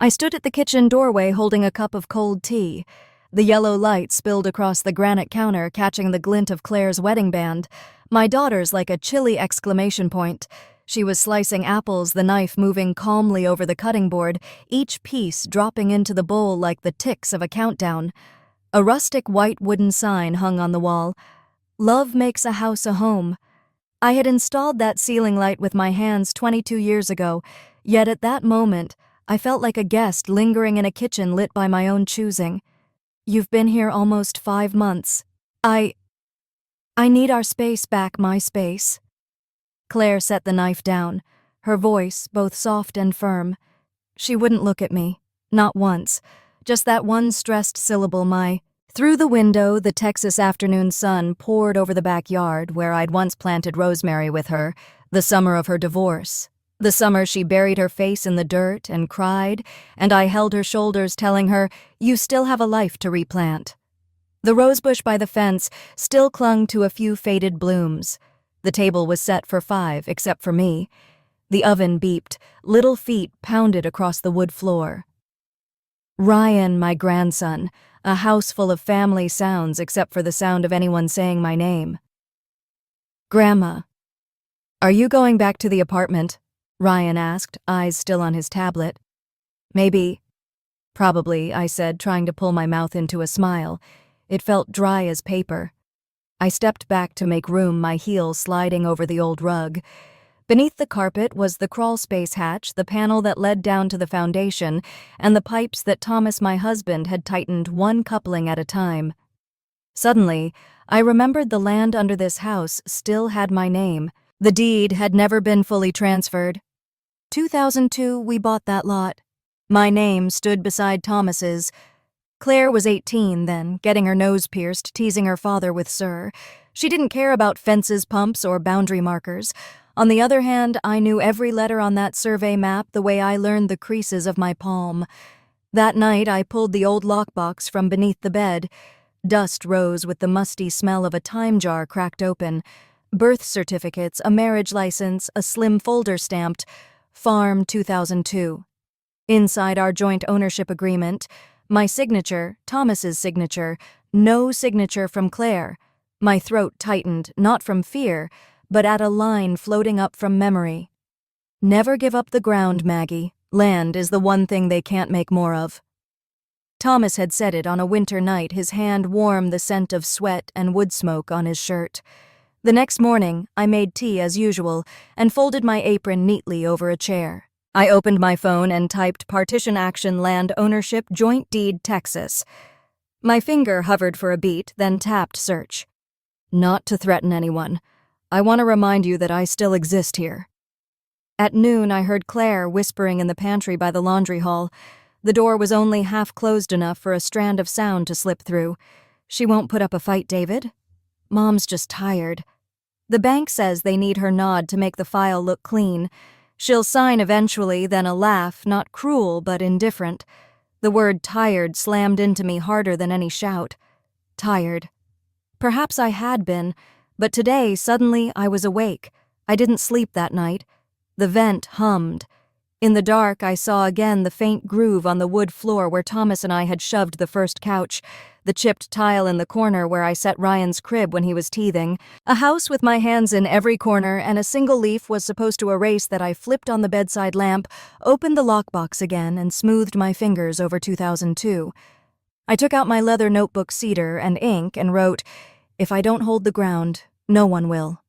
I stood at the kitchen doorway holding a cup of cold tea. The yellow light spilled across the granite counter, catching the glint of Claire's wedding band. My daughter's like a chilly exclamation point. She was slicing apples, the knife moving calmly over the cutting board, each piece dropping into the bowl like the ticks of a countdown. A rustic white wooden sign hung on the wall. Love makes a house a home. I had installed that ceiling light with my hands 22 years ago, yet at that moment, I felt like a guest lingering in a kitchen lit by my own choosing. You've been here almost 5 months. I need our space back, my space. Claire set the knife down, her voice both soft and firm. She wouldn't look at me, not once, just that one stressed syllable, my. Through the window, the Texas afternoon sun poured over the backyard where I'd once planted rosemary with her, the summer of her divorce. The summer she buried her face in the dirt and cried, and I held her shoulders telling her, "You still have a life to replant." The rosebush by the fence still clung to a few faded blooms. The table was set for 5, except for me. The oven beeped, little feet pounded across the wood floor. Ryan, my grandson, a house full of family sounds except for the sound of anyone saying my name. "Grandma, are you going back to the apartment?" Ryan asked, eyes still on his tablet. "Maybe." "Probably," I said, trying to pull my mouth into a smile. It felt dry as paper. I stepped back to make room, my heel sliding over the old rug. Beneath the carpet was the crawlspace hatch, the panel that led down to the foundation, and the pipes that Thomas, my husband, had tightened one coupling at a time. Suddenly, I remembered the land under this house still had my name. The deed had never been fully transferred. 2002, we bought that lot. My name stood beside Thomas's. Claire was 18 then, getting her nose pierced, teasing her father with Sir. She didn't care about fences, pumps, or boundary markers. On the other hand, I knew every letter on that survey map the way I learned the creases of my palm. That night, I pulled the old lockbox from beneath the bed. Dust rose with the musty smell of a time jar cracked open. Birth certificates, a marriage license, a slim folder stamped, Farm 2002. Inside our joint ownership agreement, my signature, Thomas's signature, no signature from Claire. My throat tightened, not from fear, but at a line floating up from memory. Never give up the ground, Maggie. Land is the one thing they can't make more of. Thomas had said it on a winter night, his hand warm the scent of sweat and wood smoke on his shirt. The next morning, I made tea as usual and folded my apron neatly over a chair. I opened my phone and typed Partition Action Land Ownership Joint Deed Texas. My finger hovered for a beat, then tapped search. Not to threaten anyone. I want to remind you that I still exist here. At noon, I heard Claire whispering in the pantry by the laundry hall. The door was only half closed enough for a strand of sound to slip through. "She won't put up a fight, David? Mom's just tired. The bank says they need her nod to make the file look clean. She'll sign eventually, then a laugh, not cruel but indifferent." The word tired slammed into me harder than any shout. Tired. Perhaps I had been, but today, suddenly, I was awake. I didn't sleep that night. The vent hummed. In the dark, I saw again the faint groove on the wood floor where Thomas and I had shoved the first couch, the chipped tile in the corner where I set Ryan's crib when he was teething. A house with my hands in every corner and a single leaf was supposed to erase that I flipped on the bedside lamp, opened the lockbox again, and smoothed my fingers over 2002. I took out my leather notebook cedar and ink and wrote, "If I don't hold the ground, no one will.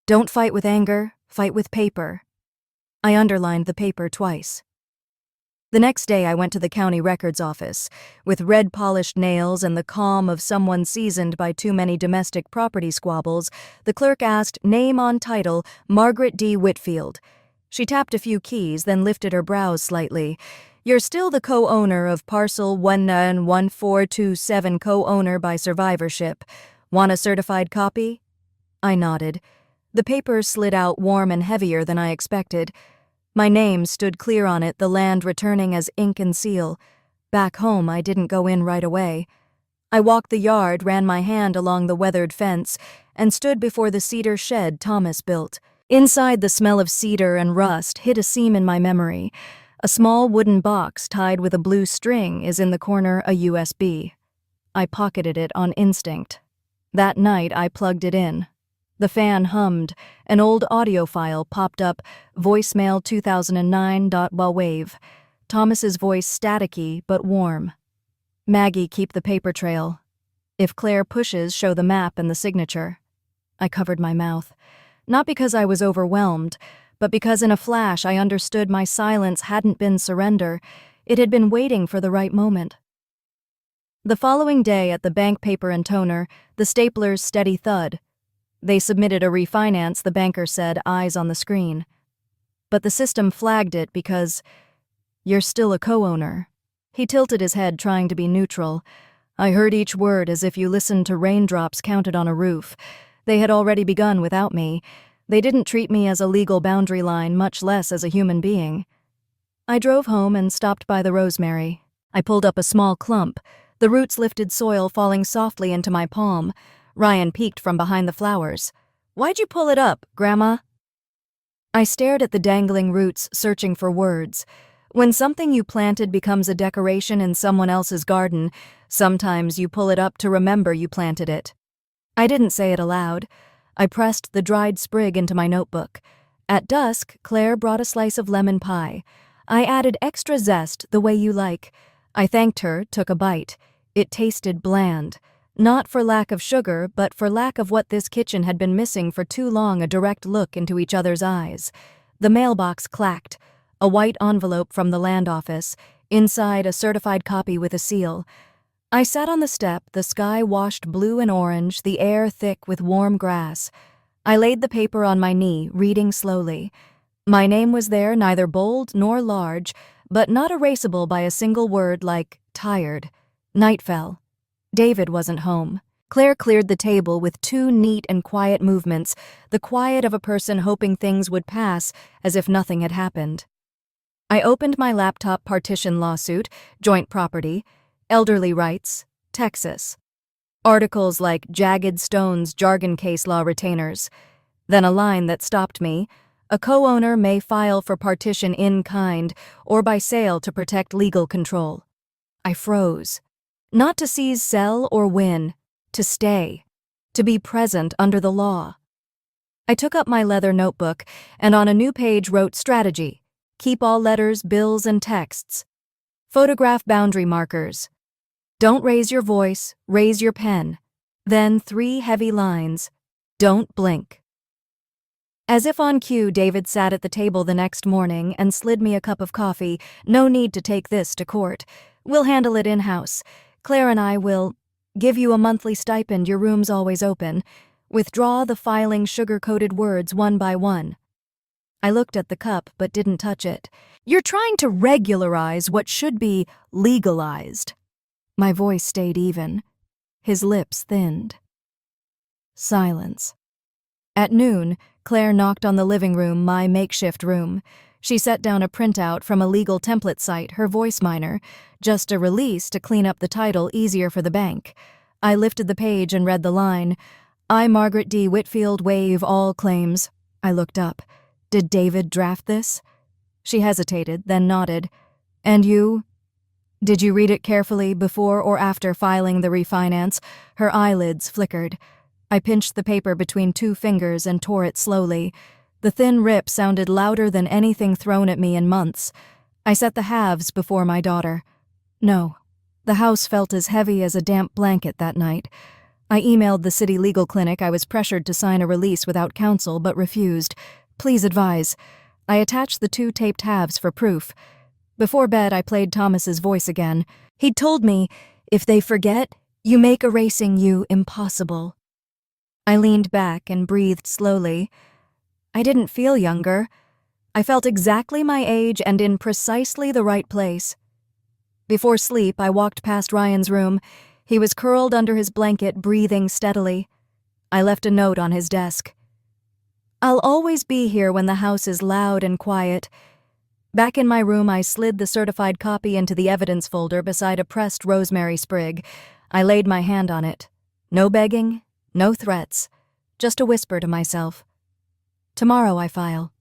Don't fight with anger, fight with paper." I underlined the paper twice. The next day I went to the county records office. With red-polished nails and the calm of someone seasoned by too many domestic property squabbles, the clerk asked, "Name on title, Margaret D. Whitfield." She tapped a few keys, then lifted her brows slightly. "You're still the co-owner of parcel 191427, co-owner by survivorship. Want a certified copy?" I nodded. The paper slid out warm and heavier than I expected. My name stood clear on it, the land returning as ink and seal. Back home, I didn't go in right away. I walked the yard, ran my hand along the weathered fence, and stood before the cedar shed Thomas built. Inside, the smell of cedar and rust hit a seam in my memory. A small wooden box tied with a blue string is in the corner, a USB. I pocketed it on instinct. That night, I plugged it in. The fan hummed. An old audio file popped up, voicemail 2009.wave. Thomas's voice staticky but warm. Maggie, keep the paper trail. If Claire pushes, show the map and the signature. I covered my mouth. Not because I was overwhelmed, but because in a flash I understood my silence hadn't been surrender. It had been waiting for the right moment. The following day at the bank paper and toner, the stapler's steady thud. They submitted a refinance, the banker said, eyes on the screen. But the system flagged it because, "You're still a co-owner." He tilted his head, trying to be neutral. I heard each word as if you listened to raindrops counted on a roof. They had already begun without me. They didn't treat me as a legal boundary line, much less as a human being. I drove home and stopped by the rosemary. I pulled up a small clump, the roots lifted soil falling softly into my palm. Ryan peeked from behind the flowers. "Why'd you pull it up, Grandma?" I stared at the dangling roots, searching for words. When something you planted becomes a decoration in someone else's garden, sometimes you pull it up to remember you planted it. I didn't say it aloud. I pressed the dried sprig into my notebook. At dusk, Claire brought a slice of lemon pie. I added extra zest, the way you like. I thanked her, took a bite. It tasted bland. Not for lack of sugar, but for lack of what this kitchen had been missing for too long, a direct look into each other's eyes. The mailbox clacked. A white envelope from the land office. Inside, a certified copy with a seal. I sat on the step, the sky washed blue and orange, the air thick with warm grass. I laid the paper on my knee, reading slowly. My name was there, neither bold nor large, but not erasable by a single word like tired. Night fell. David wasn't home. Claire cleared the table with 2 neat and quiet movements, the quiet of a person hoping things would pass as if nothing had happened. I opened my laptop, partition lawsuit, joint property, elderly rights, Texas. Articles like jagged stones, jargon case law retainers. Then a line that stopped me. A co-owner may file for partition in kind or by sale to protect legal control. I froze. Not to seize, sell, or win. To stay. To be present under the law. I took up my leather notebook and on a new page wrote strategy. Keep all letters, bills, and texts. Photograph boundary markers. Don't raise your voice, raise your pen. Then 3 heavy lines. Don't blink. As if on cue, David sat at the table the next morning and slid me a cup of coffee. No need to take this to court. We'll handle it in-house. Claire and I will give you a monthly stipend, your room's always open. Withdraw the filing sugar-coated words one by one. I looked at the cup but didn't touch it. You're trying to regularize what should be legalized. My voice stayed even. His lips thinned. Silence. At noon, Claire knocked on the living room, my makeshift room. She set down a printout from a legal template site, her voice minor, just a release to clean up the title, easier for the bank. I lifted the page and read the line, I, Margaret D. Whitfield, waive all claims. I looked up. Did David draft this? She hesitated, then nodded. And you? Did you read it carefully before or after filing the refinance? Her eyelids flickered. I pinched the paper between 2 fingers and tore it slowly. The thin rip sounded louder than anything thrown at me in months. I set the halves before my daughter. No. The house felt as heavy as a damp blanket that night. I emailed the city legal clinic. I was pressured to sign a release without counsel, but refused. Please advise. I attached the 2 taped halves for proof. Before bed, I played Thomas's voice again. He'd told me, if they forget, you make erasing you impossible. I leaned back and breathed slowly. I didn't feel younger. I felt exactly my age and in precisely the right place. Before sleep, I walked past Ryan's room. He was curled under his blanket, breathing steadily. I left a note on his desk. I'll always be here when the house is loud and quiet. Back in my room, I slid the certified copy into the evidence folder beside a pressed rosemary sprig. I laid my hand on it. No begging, no threats, just a whisper to myself. Tomorrow I file.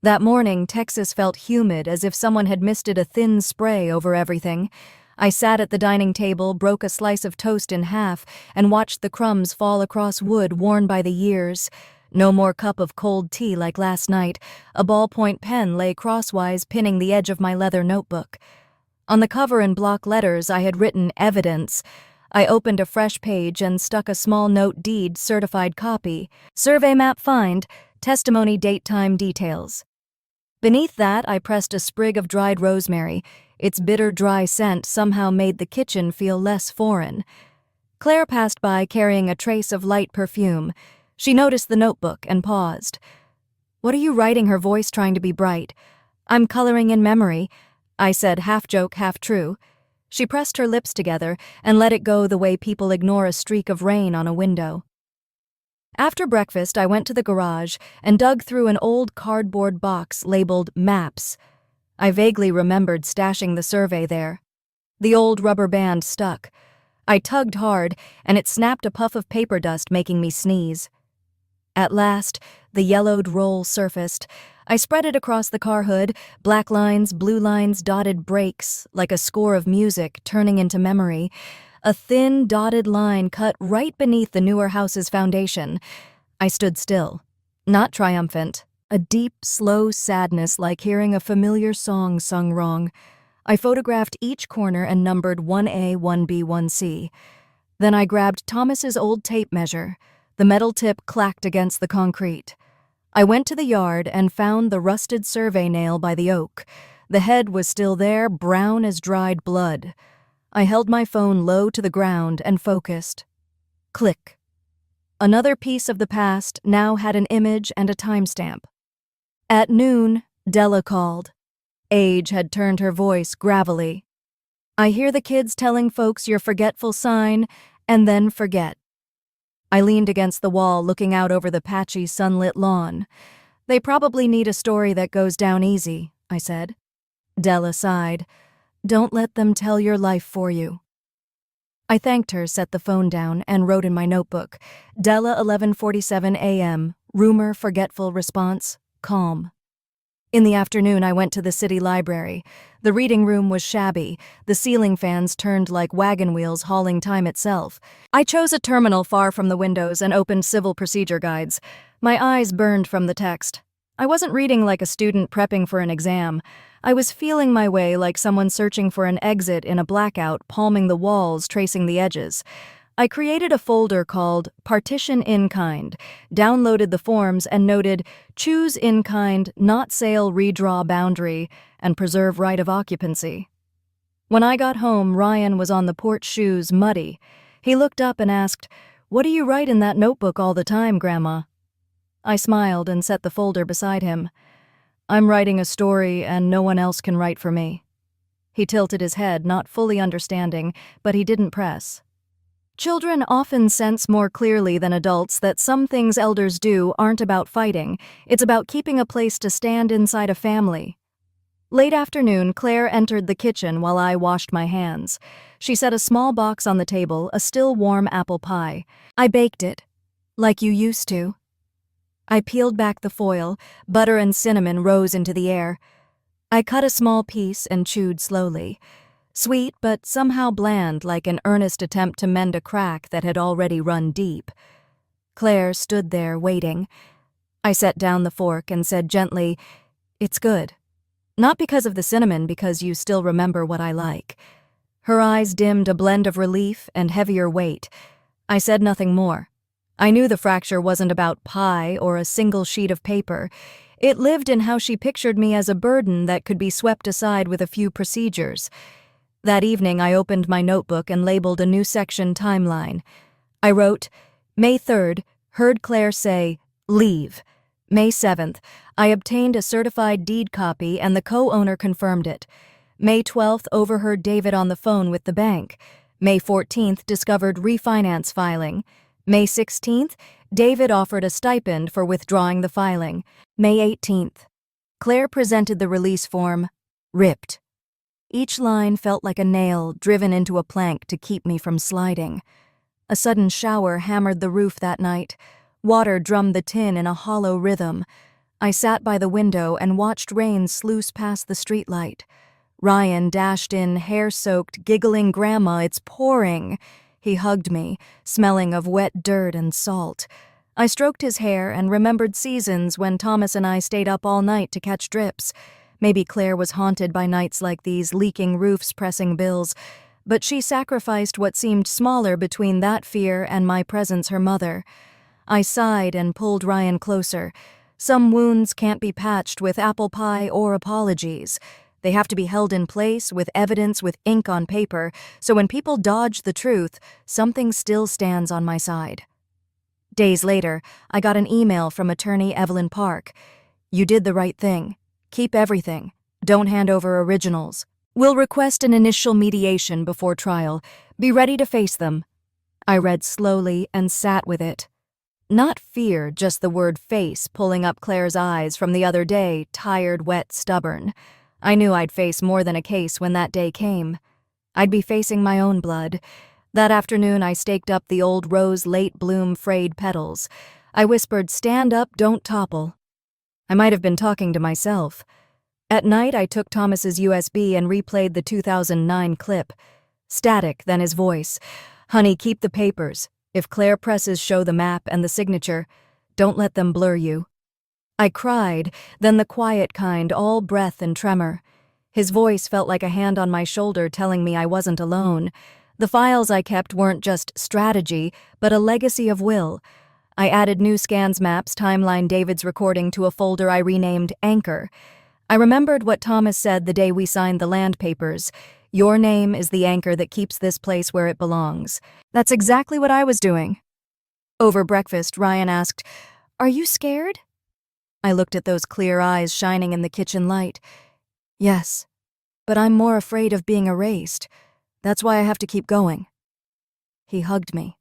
That morning, Texas felt humid as if someone had misted a thin spray over everything. I sat at the dining table, broke a slice of toast in half, and watched the crumbs fall across wood worn by the years. No more cup of cold tea like last night. A ballpoint pen lay crosswise, pinning the edge of my leather notebook. On the cover in block letters, I had written evidence. I opened a fresh page and stuck a small note: deed, certified copy, survey map find, testimony, date, time, details. Beneath that, I pressed a sprig of dried rosemary. Its bitter, dry scent somehow made the kitchen feel less foreign. Claire passed by carrying a trace of light perfume. She noticed the notebook and paused. "What are you writing?" her voice trying to be bright. "I'm coloring in memory," I said, half joke, half true. She pressed her lips together and let it go the way people ignore a streak of rain on a window. After breakfast, I went to the garage and dug through an old cardboard box labeled Maps. I vaguely remembered stashing the survey there. The old rubber band stuck. I tugged hard, and it snapped a puff of paper dust, making me sneeze. At last, the yellowed roll surfaced. I spread it across the car hood, black lines, blue lines, dotted breaks, like a score of music turning into memory. A thin, dotted line cut right beneath the newer house's foundation. I stood still, not triumphant. A deep, slow sadness like hearing a familiar song sung wrong. I photographed each corner and numbered 1A, 1B, 1C. Then I grabbed Thomas's old tape measure. The metal tip clacked against the concrete. I went to the yard and found the rusted survey nail by the oak. The head was still there, brown as dried blood. I held my phone low to the ground and focused. Click. Another piece of the past now had an image and a timestamp. At noon, Della called. Age had turned her voice gravelly. "I hear the kids telling folks your forgetful sign, and then forget." I leaned against the wall, looking out over the patchy, sunlit lawn. "They probably need a story that goes down easy," I said. Della sighed. "Don't let them tell your life for you." I thanked her, set the phone down, and wrote in my notebook, Della, 11:47 a.m., rumor, forgetful, response, calm. In the afternoon, I went to the city library. The reading room was shabby. The ceiling fans turned like wagon wheels hauling time itself. I chose a terminal far from the windows and opened civil procedure guides. My eyes burned from the text. I wasn't reading like a student prepping for an exam. I was feeling my way like someone searching for an exit in a blackout, palming the walls, tracing the edges. I created a folder called Partition in Kind, downloaded the forms and noted Choose in Kind, Not Sale, Redraw Boundary, and Preserve Right of Occupancy. When I got home, Ryan was on the porch, shoes muddy. He looked up and asked, "What do you write in that notebook all the time, Grandma?" I smiled and set the folder beside him. "I'm writing a story and no one else can write for me." He tilted his head, not fully understanding, but he didn't press. Children often sense more clearly than adults that some things elders do aren't about fighting. It's about keeping a place to stand inside a family. Late afternoon, Claire entered the kitchen while I washed my hands. She set a small box on the table, a still warm apple pie. "I baked it, like you used to." I peeled back the foil. Butter and cinnamon rose into the air. I cut a small piece and chewed slowly. Sweet, but somehow bland, like an earnest attempt to mend a crack that had already run deep. Claire stood there, waiting. I set down the fork and said gently, "It's good. Not because of the cinnamon, because you still remember what I like." Her eyes dimmed, a blend of relief and heavier weight. I said nothing more. I knew the fracture wasn't about pie or a single sheet of paper. It lived in how she pictured me as a burden that could be swept aside with a few procedures. That evening, I opened my notebook and labeled a new section timeline. I wrote, May 3rd, heard Claire say, leave. May 7th, I obtained a certified deed copy and the co-owner confirmed it. May 12th, overheard David on the phone with the bank. May 14th, discovered refinance filing. May 16th, David offered a stipend for withdrawing the filing. May 18th, Claire presented the release form, ripped. Each line felt like a nail driven into a plank to keep me from sliding. A sudden shower hammered the roof that night. Water drummed the tin in a hollow rhythm. I sat by the window and watched rain sluice past the streetlight. Ryan dashed in, hair-soaked, giggling, "Grandma, it's pouring." He hugged me, smelling of wet dirt and salt. I stroked his hair and remembered seasons when Thomas and I stayed up all night to catch drips. Maybe Claire was haunted by nights like these, leaking roofs, pressing bills, but she sacrificed what seemed smaller between that fear and my presence, her mother. I sighed and pulled Ryan closer. Some wounds can't be patched with apple pie or apologies. They have to be held in place with evidence, with ink on paper, so when people dodge the truth, something still stands on my side. Days later, I got an email from attorney Evelyn Park. "You did the right thing. Keep everything. Don't hand over originals. We'll request an initial mediation before trial. Be ready to face them." I read slowly and sat with it. Not fear, just the word face pulling up Claire's eyes from the other day, tired, wet, stubborn. I knew I'd face more than a case when that day came. I'd be facing my own blood. That afternoon I staked up the old rose late bloom frayed petals. I whispered, "Stand up, don't topple." I might have been talking to myself. At night I took Thomas's USB and replayed the 2009 clip. Static, then his voice. "Honey, keep the papers. If Claire presses show the map and the signature. Don't let them blur you." I cried, then the quiet kind, all breath and tremor. His voice felt like a hand on my shoulder telling me I wasn't alone. The files I kept weren't just strategy, but a legacy of will. I added new scans, maps, timeline, David's recording to a folder I renamed Anchor. I remembered what Thomas said the day we signed the land papers. "Your name is the anchor that keeps this place where it belongs." That's exactly what I was doing. Over breakfast, Ryan asked, "Are you scared?" I looked at those clear eyes shining in the kitchen light. "Yes, but I'm more afraid of being erased. That's why I have to keep going." He hugged me.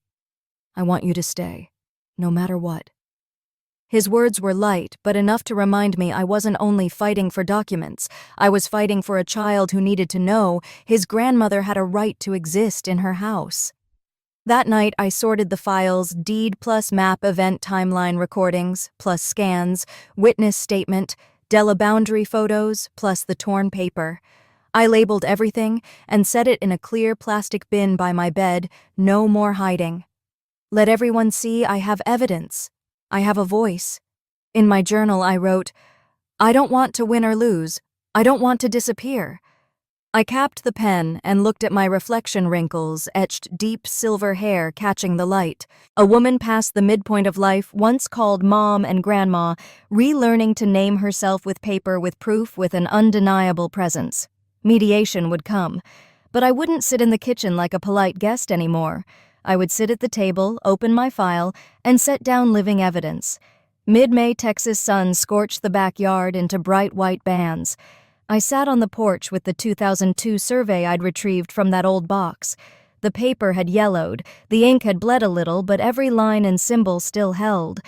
"I want you to stay, no matter what." His words were light, but enough to remind me I wasn't only fighting for documents. I was fighting for a child who needed to know his grandmother had a right to exist in her house. That night, I sorted the files, deed plus map event timeline recordings, plus scans, witness statement, Della boundary photos, plus the torn paper. I labeled everything and set it in a clear plastic bin by my bed, no more hiding. Let everyone see I have evidence. I have a voice. In my journal, I wrote, "I don't want to win or lose. I don't want to disappear." I capped the pen and looked at my reflection wrinkles, etched deep silver hair catching the light. A woman past the midpoint of life, once called Mom and Grandma, relearning to name herself with paper, with proof, with an undeniable presence. Mediation would come, but I wouldn't sit in the kitchen like a polite guest anymore. I would sit at the table, open my file, and set down living evidence. Mid-May Texas sun scorched the backyard into bright white bands. I sat on the porch with the 2002 survey I'd retrieved from that old box. The paper had yellowed, the ink had bled a little, but every line and symbol still held.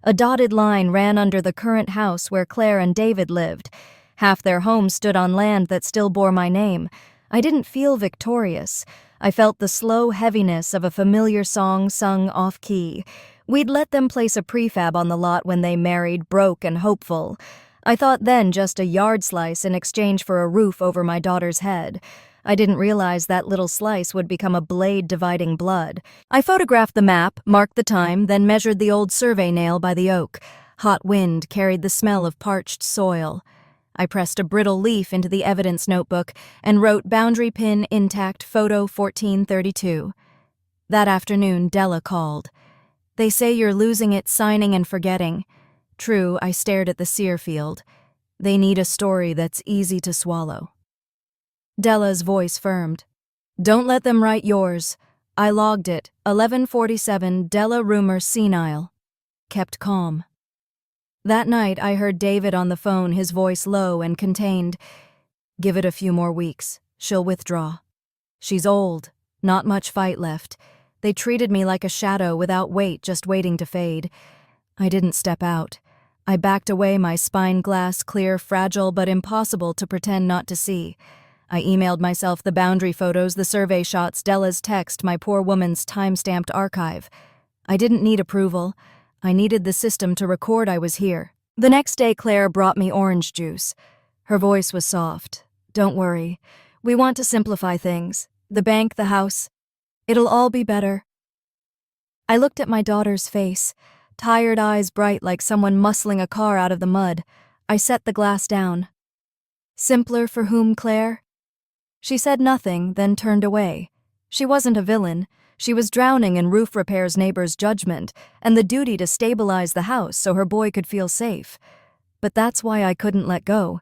A dotted line ran under the current house where Claire and David lived. Half their home stood on land that still bore my name. I didn't feel victorious. I felt the slow heaviness of a familiar song sung off-key. We'd let them place a prefab on the lot when they married, broke and hopeful. I thought then just a yard slice in exchange for a roof over my daughter's head. I didn't realize that little slice would become a blade dividing blood. I photographed the map, marked the time, then measured the old survey nail by the oak. Hot wind carried the smell of parched soil. I pressed a brittle leaf into the evidence notebook and wrote boundary pin intact photo 1432. That afternoon, Della called. "They say you're losing it, signing and forgetting." True, I stared at the sear field. They need a story that's easy to swallow. Della's voice firmed. "Don't let them write yours." I logged it, 11:47, Della rumor senile. Kept calm. That night I heard David on the phone, his voice low and contained. "Give it a few more weeks. She'll withdraw. She's old, not much fight left. They treated me like a shadow without weight, just waiting to fade." I didn't step out. I backed away, my spine glass clear, fragile but impossible to pretend not to see. I emailed myself the boundary photos, the survey shots, Della's text, my poor woman's time-stamped archive. I didn't need approval. I needed the system to record I was here. The next day, Claire brought me orange juice. Her voice was soft. Don't worry. We want to simplify things. The bank, the house. It'll all be better. I looked at my daughter's face, tired eyes bright like someone muscling a car out of the mud. I set the glass down. Simpler for whom, Claire? She said nothing, then turned away. She wasn't a villain. She was drowning in roof repair's neighbor's judgment and the duty to stabilize the house so her boy could feel safe. But that's why I couldn't let go.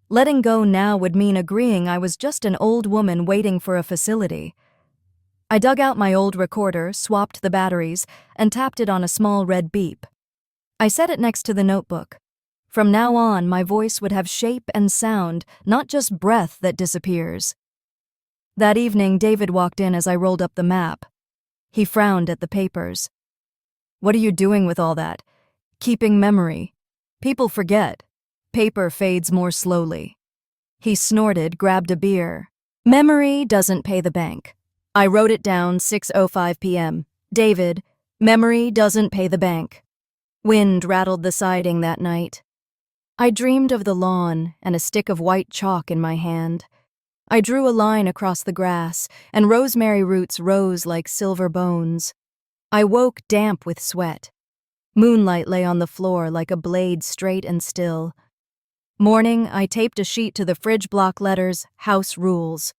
Letting go now would mean agreeing I was just an old woman waiting for a facility. I dug out my old recorder, swapped the batteries, and tapped it on a small red beep. I set it next to the notebook. From now on, my voice would have shape and sound, not just breath that disappears. That evening, David walked in as I rolled up the map. He frowned at the papers. "What are you doing with all that?" "Keeping memory. People forget. Paper fades more slowly." He snorted, grabbed a beer. "Memory doesn't pay the bank." I wrote it down, 6:05 p.m. "David, memory doesn't pay the bank." Wind rattled the siding that night. I dreamed of the lawn and a stick of white chalk in my hand. I drew a line across the grass, and rosemary roots rose like silver bones. I woke damp with sweat. Moonlight lay on the floor like a blade straight and still. Morning, I taped a sheet to the fridge block letters, "House Rules."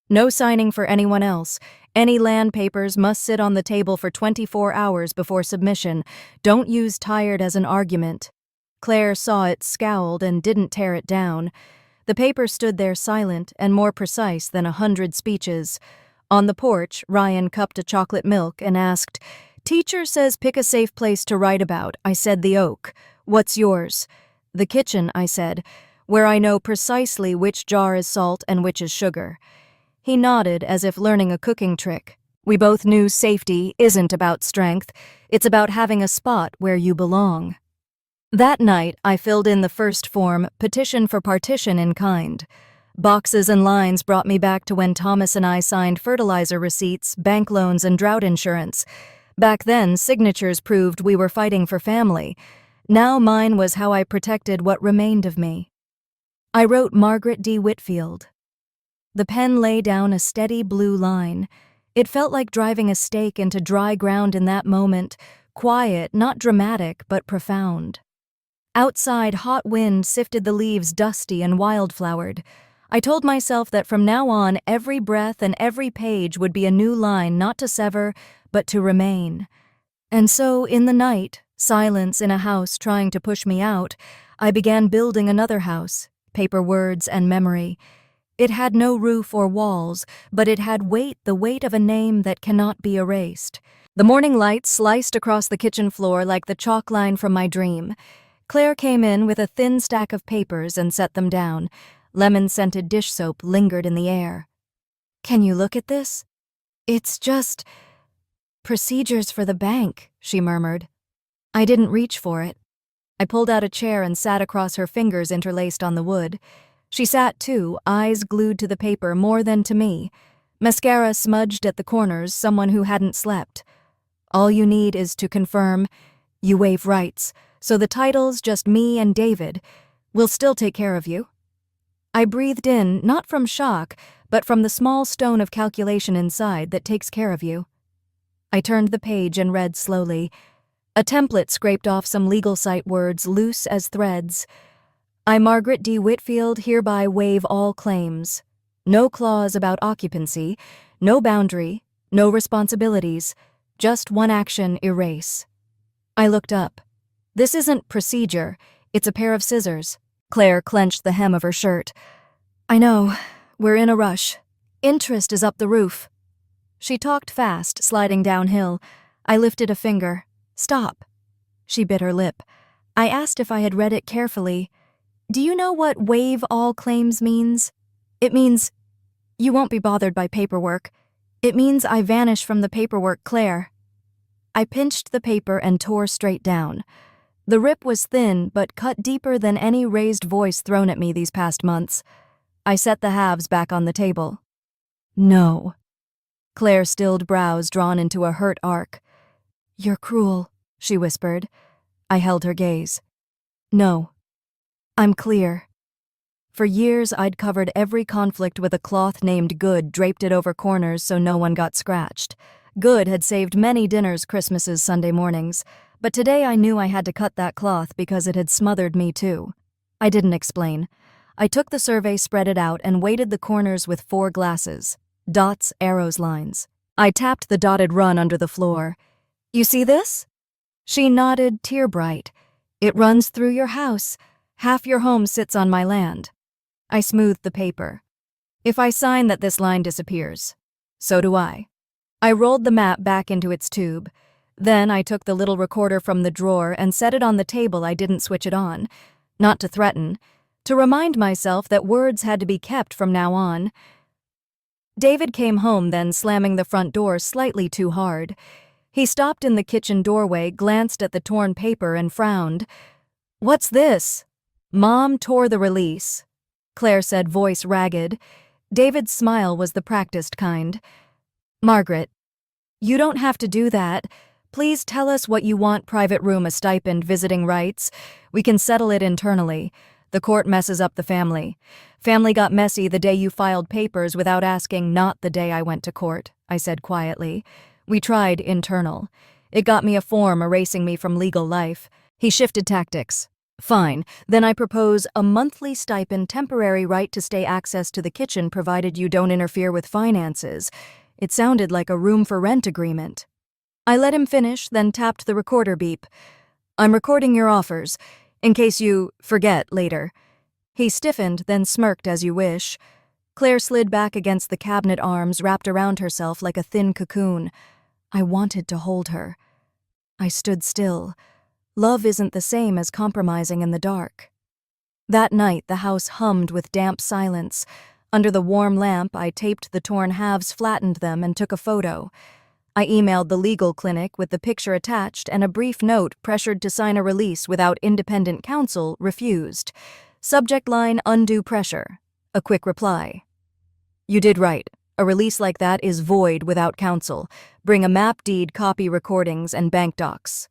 No signing for anyone else. Any land papers must sit on the table for 24 hours before submission. Don't use tired as an argument. Claire saw it, scowled, and didn't tear it down. The paper stood there silent and more precise than 100 speeches. On the porch, Ryan cupped a chocolate milk and asked, "Teacher says pick a safe place to write about." I said the oak. "What's yours?" "The kitchen," I said, "where I know precisely which jar is salt and which is sugar." He nodded as if learning a cooking trick. We both knew safety isn't about strength. It's about having a spot where you belong. That night, I filled in the first form, petition for partition in kind. Boxes and lines brought me back to when Thomas and I signed fertilizer receipts, bank loans, and drought insurance. Back then, signatures proved we were fighting for family. Now mine was how I protected what remained of me. I wrote Margaret D. Whitfield. The pen lay down a steady blue line. It felt like driving a stake into dry ground in that moment, quiet, not dramatic, but profound. Outside, hot wind sifted the leaves dusty and wildflowered. I told myself that from now on, every breath and every page would be a new line not to sever, but to remain. And so, in the night, silence in a house trying to push me out, I began building another house, paper words and memory. It had no roof or walls, but it had weight, the weight of a name that cannot be erased. The morning light sliced across the kitchen floor like the chalk line from my dream. Claire came in with a thin stack of papers and set them down. Lemon-scented dish soap lingered in the air. "Can you look at this?" "It's just procedures for the bank," she murmured. I didn't reach for it. I pulled out a chair and sat across her fingers interlaced on the wood. She sat too, eyes glued to the paper more than to me. Mascara smudged at the corners, someone who hadn't slept. "All you need is to confirm you waive rights, so the title's just me and David. We'll still take care of you." I breathed in, not from shock, but from the small stone of calculation inside that takes care of you. I turned the page and read slowly. A template scraped off some legal site words loose as threads. "I, Margaret D. Whitfield, hereby waive all claims. No clause about occupancy, no boundary, no responsibilities, just one action, erase." I looked up. "This isn't procedure, it's a pair of scissors." Claire clenched the hem of her shirt. "I know, we're in a rush. Interest is up the roof." She talked fast, sliding downhill. I lifted a finger. "Stop." She bit her lip. I asked if I had read it carefully. "Do you know what waive all claims means?" "It means you won't be bothered by paperwork. It means I vanish from the paperwork, Claire." I pinched the paper and tore straight down. The rip was thin, but cut deeper than any raised voice thrown at me these past months. I set the halves back on the table. "No." Claire stilled brows drawn into a hurt arc. "You're cruel," she whispered. I held her gaze. No. I'm clear. For years, I'd covered every conflict with a cloth named Good, draped it over corners so no one got scratched. Good had saved many dinners, Christmases, Sunday mornings, but today I knew I had to cut that cloth because it had smothered me too. I didn't explain. I took the survey, spread it out, and weighted the corners with 4 glasses. Dots, arrows, lines. I tapped the dotted run under the floor. You see this? She nodded, tear bright. It runs through your house. Half your home sits on my land. I smoothed the paper. If I sign that, this line disappears. So do I. I rolled the map back into its tube. Then I took the little recorder from the drawer and set it on the table. I didn't switch it on. Not to threaten. To remind myself that words had to be kept from now on. David came home then, slamming the front door slightly too hard. He stopped in the kitchen doorway, glanced at the torn paper, and frowned. "What's this?" "Mom tore the release," Claire said, voice ragged. David's smile was the practiced kind. "Margaret, you don't have to do that. Please tell us what you want. Private room, a stipend, visiting rights. We can settle it internally. The court messes up the family. Family got messy the day you filed papers without asking, not the day I went to court," I said quietly. "We tried internal. It got me a form erasing me from legal life." He shifted tactics. "Fine, then I propose a monthly stipend, temporary right to stay, access to the kitchen provided you don't interfere with finances." It sounded like a room for rent agreement. I let him finish, then tapped the recorder. Beep. "I'm recording your offers, in case you forget later." He stiffened, then smirked. "As you wish." Claire slid back against the cabinet, arms wrapped around herself like a thin cocoon. I wanted to hold her. I stood still. Love isn't the same as compromising in the dark. That night, the house hummed with damp silence. Under the warm lamp, I taped the torn halves, flattened them, and took a photo. I emailed the legal clinic with the picture attached and a brief note. Pressured to sign a release without independent counsel, refused. Subject line, undue pressure. A quick reply. "You did right. A release like that is void without counsel. Bring a map, deed, copy, recordings, and bank docs."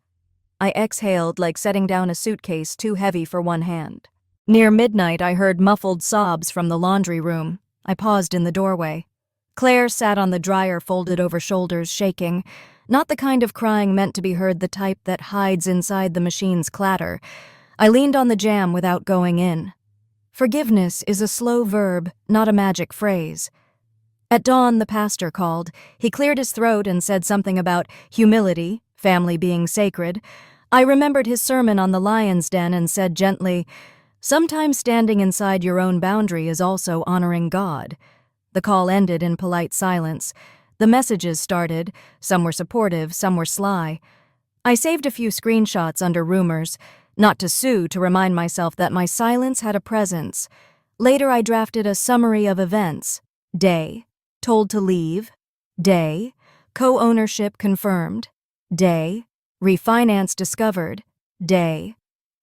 I exhaled, like setting down a suitcase too heavy for one hand. Near midnight, I heard muffled sobs from the laundry room. I paused in the doorway. Claire sat on the dryer, folded over shoulders, shaking. Not the kind of crying meant to be heard, the type that hides inside the machine's clatter. I leaned on the jamb without going in. Forgiveness is a slow verb, not a magic phrase. At dawn, the pastor called. He cleared his throat and said something about humility, family being sacred. I remembered his sermon on the lion's den and said gently, "Sometimes standing inside your own boundary is also honoring God." The call ended in polite silence. The messages started. Some were supportive, some were sly. I saved a few screenshots under rumors, not to sue, to remind myself that my silence had a presence. Later, I drafted a summary of events. Day. Told to leave. Day. Co-ownership confirmed. Day. Refinance discovered. Day.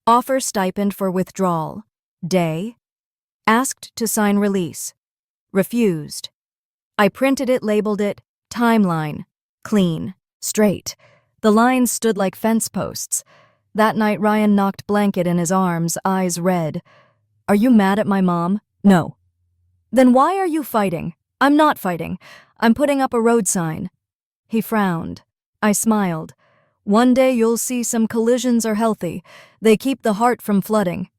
Offer stipend for withdrawal. Day. Asked to sign release. Refused. I printed it, labeled it, timeline. Clean. Straight. The lines stood like fence posts. That night, Ryan knocked blanket in his arms, eyes red. "Are you mad at my mom?" "No." "Then why are you fighting?" "I'm not fighting. I'm putting up a road sign." He frowned. I smiled. "One day you'll see some collisions are healthy. They keep the heart from flooding."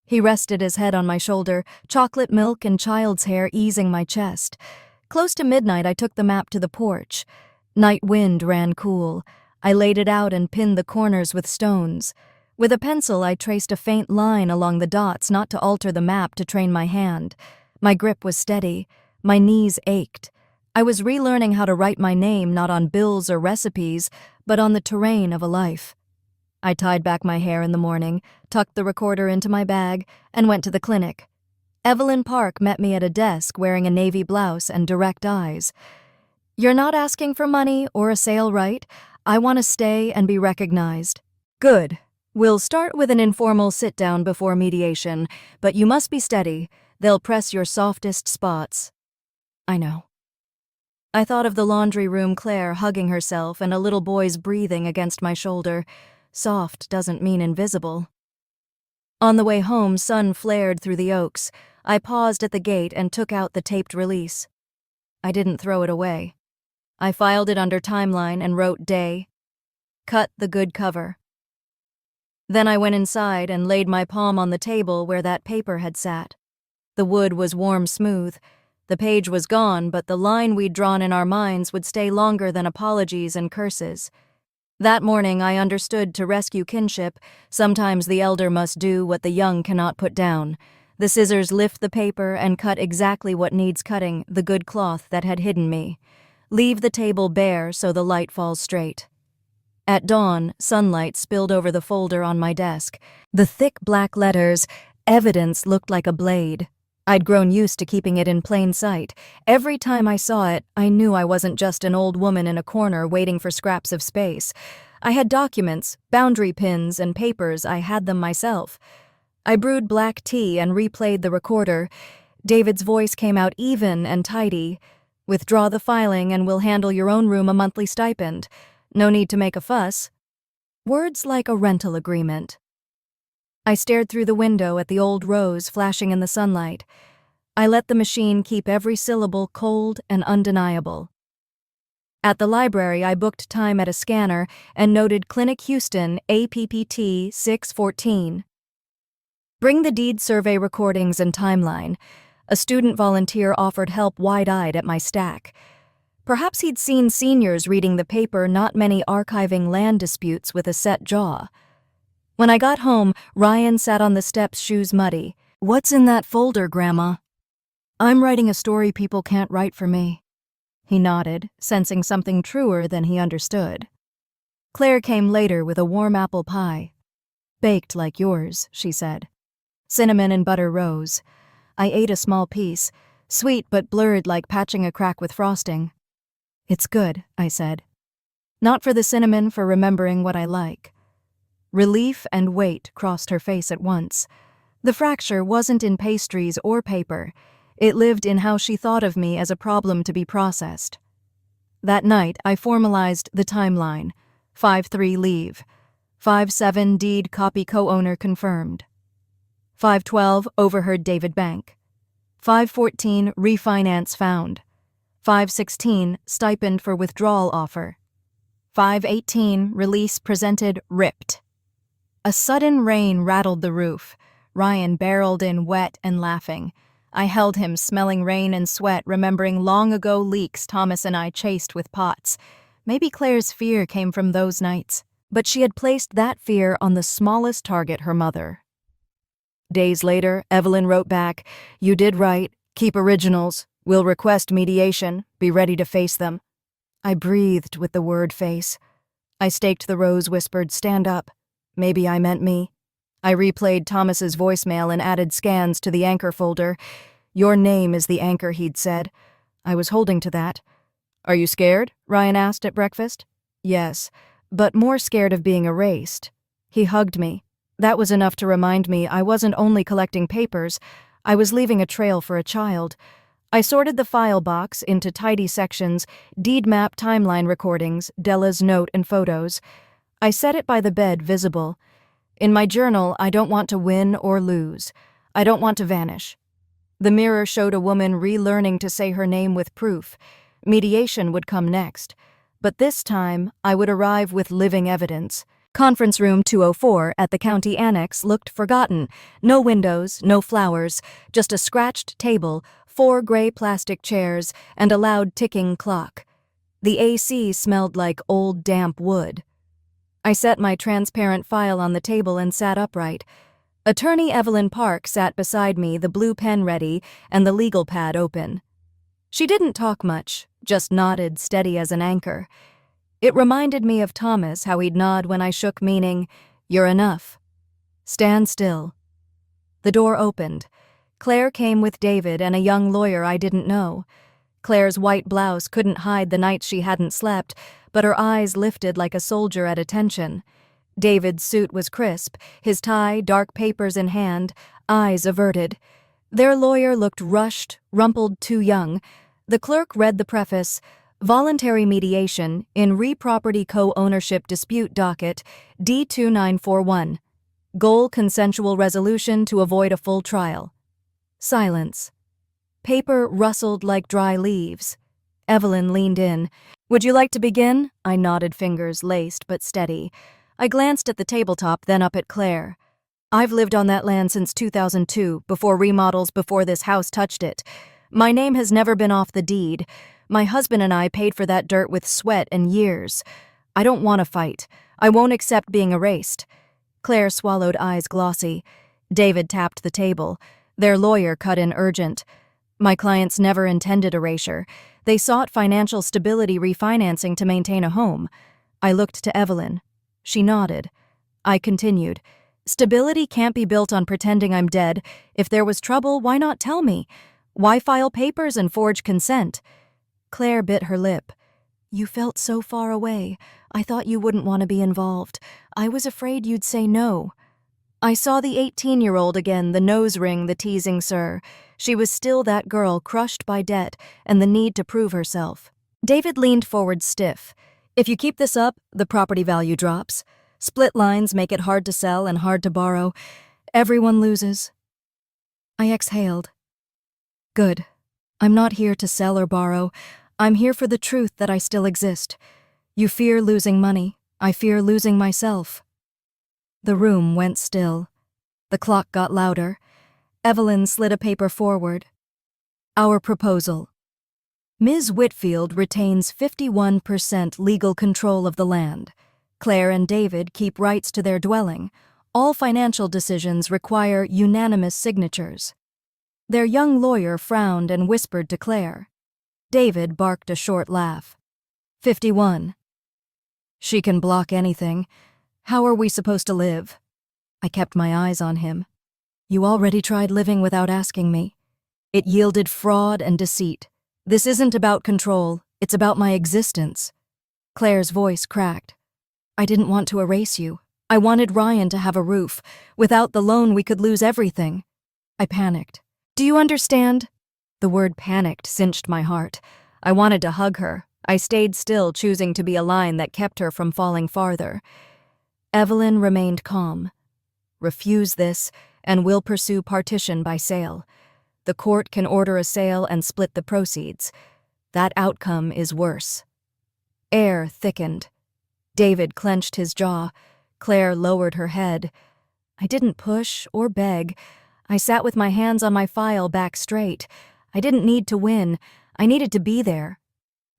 He rested his head on my shoulder, chocolate milk and child's hair easing my chest. Close to midnight, I took the map to the porch. Night wind ran cool. I laid it out and pinned the corners with stones. With a pencil, I traced a faint line along the dots, not to alter the map, to train my hand. My grip was steady. My knees ached. I was relearning how to write my name, not on bills or recipes, but on the terrain of a life. I tied back my hair in the morning, tucked the recorder into my bag, and went to the clinic. Evelyn Park met me at a desk wearing a navy blouse and direct eyes. "You're not asking for money or a sale, right? I want to stay and be recognized." "Good. We'll start with an informal sit-down before mediation, but you must be steady. They'll press your softest spots." "I know." I thought of the laundry room, Claire hugging herself, and a little boy's breathing against my shoulder. Soft doesn't mean invisible. On the way home, sun flared through the oaks. I paused at the gate and took out the taped release. I didn't throw it away. I filed it under timeline and wrote day. Cut the good cover. Then I went inside and laid my palm on the table where that paper had sat. The wood was warm smooth. The page was gone, but the line we'd drawn in our minds would stay longer than apologies and curses. That morning I understood to rescue kinship, sometimes the elder must do what the young cannot put down. The scissors lift the paper and cut exactly what needs cutting, the good cloth that had hidden me. Leave the table bare so the light falls straight. At dawn, sunlight spilled over the folder on my desk. The thick black letters, evidence, looked like a blade. I'd grown used to keeping it in plain sight. Every time I saw it, I knew I wasn't just an old woman in a corner waiting for scraps of space. I had documents, boundary pins, and papers. I had them myself. I brewed black tea and replayed the recorder. David's voice came out even and tidy. Withdraw the filing and we'll handle your own room a monthly stipend. No need to make a fuss. Words like a rental agreement. I stared through the window at the old rose flashing in the sunlight. I let the machine keep every syllable cold and undeniable. At the library, I booked time at a scanner and noted Clinic Houston, APPT 614. Bring the deed survey recordings and timeline. A student volunteer offered help wide-eyed at my stack. Perhaps he'd seen seniors reading the paper, not many archiving land disputes with a set jaw. When I got home, Ryan sat on the steps, shoes muddy. "What's in that folder, Grandma?" "I'm writing a story people can't write for me." He nodded, sensing something truer than he understood. Claire came later with a warm apple pie. "Baked like yours," she said. Cinnamon and butter rose. I ate a small piece, sweet but blurred like patching a crack with frosting. "It's good," I said. Not for the cinnamon, for remembering what I like. Relief and weight crossed her face at once. The fracture wasn't in pastries or paper. It lived in how she thought of me as a problem to be processed. That night, I formalized the timeline. 5-3 leave. 5-7 deed copy co-owner confirmed. 5-12 overheard David Bank. 5-14 refinance found. 5-16 stipend for withdrawal offer. 5-18 release presented ripped. A sudden rain rattled the roof. Ryan barreled in wet and laughing. I held him, smelling rain and sweat, remembering long ago leaks Thomas and I chased with pots. Maybe Claire's fear came from those nights, but she had placed that fear on the smallest target, her mother. Days later, Evelyn wrote back, "You did right. Keep originals. We'll request mediation. Be ready to face them." I breathed with the word face. I staked the rose, whispered, "Stand up." Maybe I meant me. I replayed Thomas's voicemail and added scans to the anchor folder. "Your name is the anchor," he'd said. I was holding to that. "Are you scared?" Ryan asked at breakfast. "Yes, but more scared of being erased." He hugged me. That was enough to remind me I wasn't only collecting papers, I was leaving a trail for a child. I sorted the file box into tidy sections, deed map, timeline recordings, Della's note, and photos. I set it by the bed, visible. In my journal, I don't want to win or lose. I don't want to vanish. The mirror showed a woman relearning to say her name with proof. Mediation would come next. But this time, I would arrive with living evidence. Conference room 204 at the county annex looked forgotten. No windows, no flowers, just a scratched table, 4 gray plastic chairs, and a loud ticking clock. The AC smelled like old damp wood. I set my transparent file on the table and sat upright. Attorney Evelyn Park sat beside me, the blue pen ready and the legal pad open. She didn't talk much, just nodded, steady as an anchor. It reminded me of Thomas, how he'd nod when I shook, meaning, "You're enough. Stand still." The door opened. Claire came with David and a young lawyer I didn't know. Claire's white blouse couldn't hide the nights she hadn't slept, but her eyes lifted like a soldier at attention. David's suit was crisp, his tie, dark papers in hand, eyes averted. Their lawyer looked rushed, rumpled, too young. The clerk read the preface, "Voluntary mediation in re-property co-ownership dispute docket D2941." Goal: consensual resolution to avoid a full trial. Silence. Paper rustled like dry leaves. Evelyn leaned in. "Would you like to begin?" I nodded, fingers laced but steady. I glanced at the tabletop, then up at Claire. "I've lived on that land since 2002, before remodels, before this house touched it. My name has never been off the deed. My husband and I paid for that dirt with sweat and years. I don't want to fight. I won't accept being erased." Claire swallowed, eyes glossy. David tapped the table. Their lawyer cut in urgent. "My clients never intended erasure. They sought financial stability, refinancing to maintain a home." I looked to Evelyn. She nodded. I continued. "Stability can't be built on pretending I'm dead. If there was trouble, why not tell me? Why file papers and forge consent?" Claire bit her lip. "You felt so far away. I thought you wouldn't want to be involved. I was afraid you'd say no." I saw the 18-year-old again, the nose ring, the teasing sir. She was still that girl, crushed by debt and the need to prove herself. David leaned forward, stiff. "If you keep this up, the property value drops. Split lines make it hard to sell and hard to borrow. Everyone loses." I exhaled. "Good. I'm not here to sell or borrow. I'm here for the truth that I still exist. You fear losing money. I fear losing myself." The room went still. The clock got louder. Evelyn slid a paper forward. "Our proposal. Ms. Whitfield retains 51% legal control of the land. Claire and David keep rights to their dwelling. All financial decisions require unanimous signatures." Their young lawyer frowned and whispered to Claire. David barked a short laugh. 51. "She can block anything. How are we supposed to live?" I kept my eyes on him. "You already tried living without asking me. It yielded fraud and deceit. This isn't about control, it's about my existence." Claire's voice cracked. "I didn't want to erase you. I wanted Ryan to have a roof. Without the loan, we could lose everything." I panicked. "Do you understand?" The word panicked cinched my heart. I wanted to hug her. I stayed still, choosing to be a line that kept her from falling farther. Evelyn remained calm. "Refuse this, and we'll pursue partition by sale. The court can order a sale and split the proceeds. That outcome is worse." Air thickened. David clenched his jaw. Claire lowered her head. I didn't push or beg. I sat with my hands on my file, back straight. I didn't need to win. I needed to be there.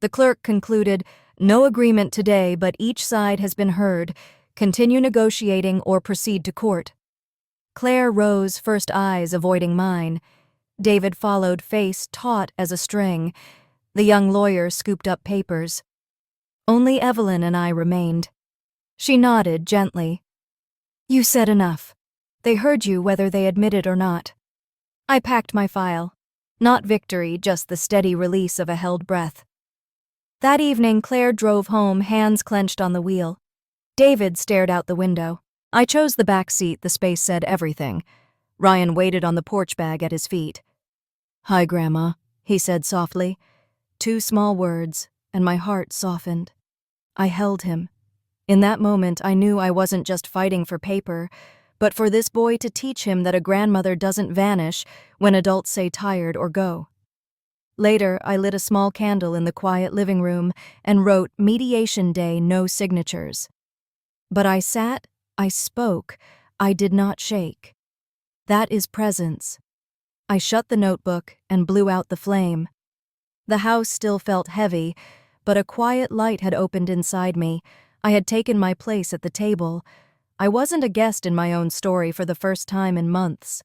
The clerk concluded, "No agreement today, but each side has been heard. Continue negotiating or proceed to court." Claire rose, first eyes avoiding mine. David followed, face taut as a string. The young lawyer scooped up papers. Only Evelyn and I remained. She nodded gently. "You said enough. They heard you whether they admit it or not." I packed my file. Not victory, just the steady release of a held breath. That evening, Claire drove home, hands clenched on the wheel. David stared out the window. I chose the back seat, the space said everything. Ryan waited on the porch bag at his feet. "Hi, Grandma," he said softly. 2 small words, and my heart softened. I held him. In that moment, I knew I wasn't just fighting for paper, but for this boy to teach him that a grandmother doesn't vanish when adults say tired or go. Later, I lit a small candle in the quiet living room and wrote, "Mediation Day, no signatures." But I sat, I spoke, I did not shake. That is presence. I shut the notebook and blew out the flame. The house still felt heavy, but a quiet light had opened inside me. I had taken my place at the table. I wasn't a guest in my own story for the first time in months.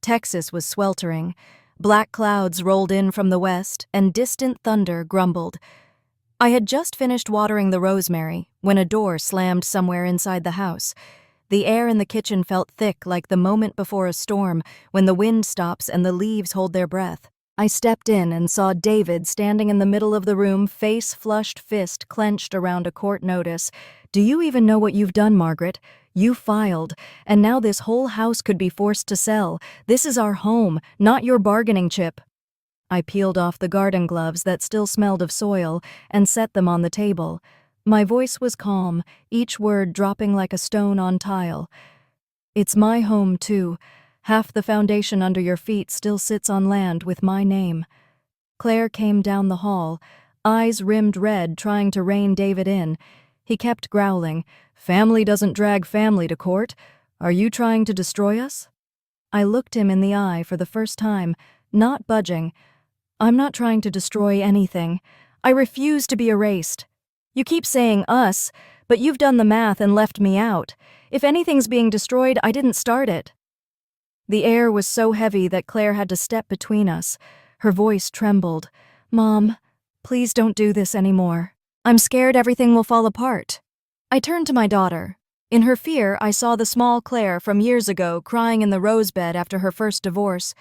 Texas was sweltering. Black clouds rolled in from the west, and distant thunder grumbled. I had just finished watering the rosemary when a door slammed somewhere inside the house. The air in the kitchen felt thick, like the moment before a storm, when the wind stops and the leaves hold their breath. I stepped in and saw David standing in the middle of the room, face flushed, fist clenched around a court notice. "Do you even know what you've done, Margaret? You filed, and now this whole house could be forced to sell. This is our home, not your bargaining chip." I peeled off the garden gloves that still smelled of soil and set them on the table. My voice was calm, each word dropping like a stone on tile. It's my home, too. Half the foundation under your feet still sits on land with my name. Claire came down the hall, eyes rimmed red, trying to rein David in. He kept growling, "Family doesn't drag family to court. Are you trying to destroy us?" I looked him in the eye for the first time, not budging. "I'm not trying to destroy anything. I refuse to be erased. You keep saying us, but you've done the math and left me out. If anything's being destroyed, I didn't start it." The air was so heavy that Claire had to step between us. Her voice trembled. "Mom, please don't do this anymore. I'm scared everything will fall apart." I turned to my daughter. In her fear, I saw the small Claire from years ago crying in the rosebed after her first divorce.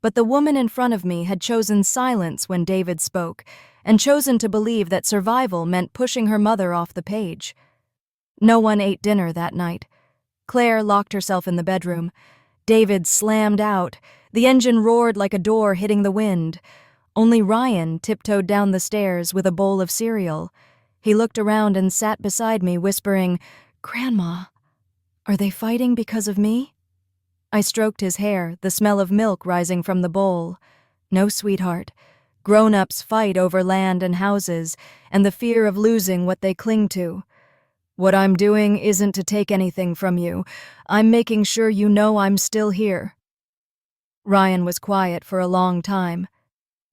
But the woman in front of me had chosen silence when David spoke, and chosen to believe that survival meant pushing her mother off the page. No one ate dinner that night. Claire locked herself in the bedroom. David slammed out. The engine roared like a door hitting the wind. Only Ryan tiptoed down the stairs with a bowl of cereal. He looked around and sat beside me, whispering, "Grandma, are they fighting because of me?" I stroked his hair, the smell of milk rising from the bowl. "No, sweetheart. Grown-ups fight over land and houses, and the fear of losing what they cling to. What I'm doing isn't to take anything from you. I'm making sure you know I'm still here." Ryan was quiet for a long time.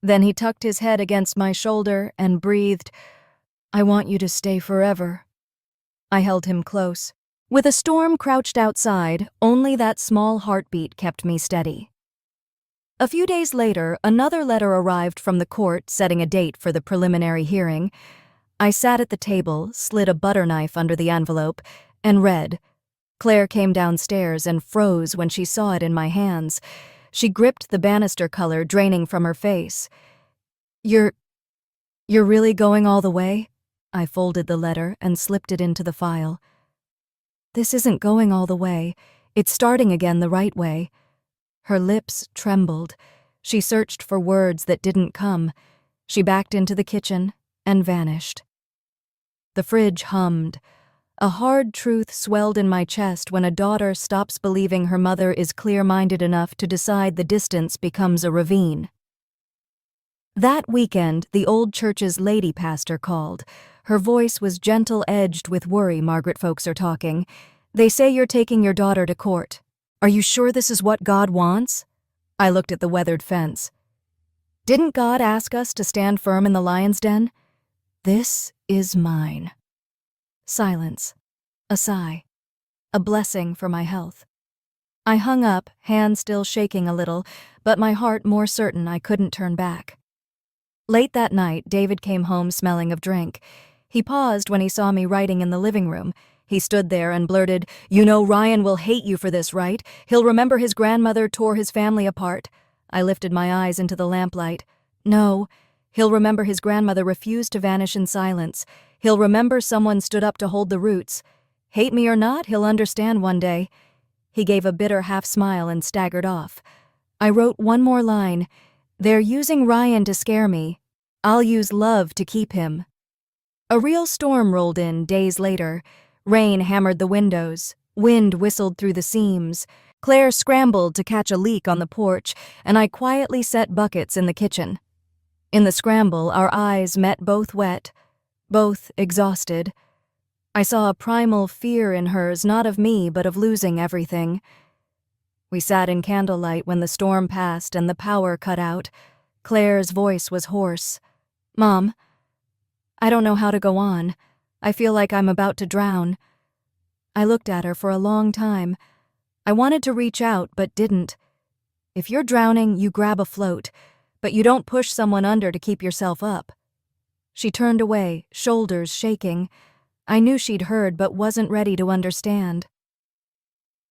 Then he tucked his head against my shoulder and breathed, "I want you to stay forever." I held him close. With a storm crouched outside, only that small heartbeat kept me steady. A few days later, another letter arrived from the court setting a date for the preliminary hearing. I sat at the table, slid a butter knife under the envelope, and read. Claire came downstairs and froze when she saw it in my hands. She gripped the banister color draining from her face. You're really going all the way?" I folded the letter and slipped it into the file. "This isn't going all the way. It's starting again the right way." Her lips trembled. She searched for words that didn't come. She backed into the kitchen and vanished. The fridge hummed. A hard truth swelled in my chest when a daughter stops believing her mother is clear-minded enough to decide the distance becomes a ravine. That weekend, the old church's lady pastor called. Her voice was gentle-edged with worry. "Margaret, folks are talking. They say you're taking your daughter to court. Are you sure this is what God wants?" I looked at the weathered fence. "Didn't God ask us to stand firm in the lion's den? This is mine." Silence. A sigh. A blessing for my health. I hung up, hand still shaking a little, but my heart more certain I couldn't turn back. Late that night, David came home smelling of drink. He paused when he saw me writing in the living room. He stood there and blurted, "You know Ryan will hate you for this, right? He'll remember his grandmother tore his family apart." I lifted my eyes into the lamplight. "No. He'll remember his grandmother refused to vanish in silence. He'll remember someone stood up to hold the roots. Hate me or not, he'll understand one day." He gave a bitter half-smile and staggered off. I wrote one more line. "They're using Ryan to scare me. I'll use love to keep him." A real storm rolled in days later. Rain hammered the windows. Wind whistled through the seams. Claire scrambled to catch a leak on the porch, and I quietly set buckets in the kitchen. In the scramble, our eyes met, both wet, both exhausted. I saw a primal fear in hers, not of me, but of losing everything. We sat in candlelight when the storm passed and the power cut out. Claire's voice was hoarse. "Mom, I don't know how to go on. I feel like I'm about to drown." I looked at her for a long time. I wanted to reach out, but didn't. If you're drowning, you grab a float, but you don't push someone under to keep yourself up. She turned away, shoulders shaking. I knew she'd heard but wasn't ready to understand.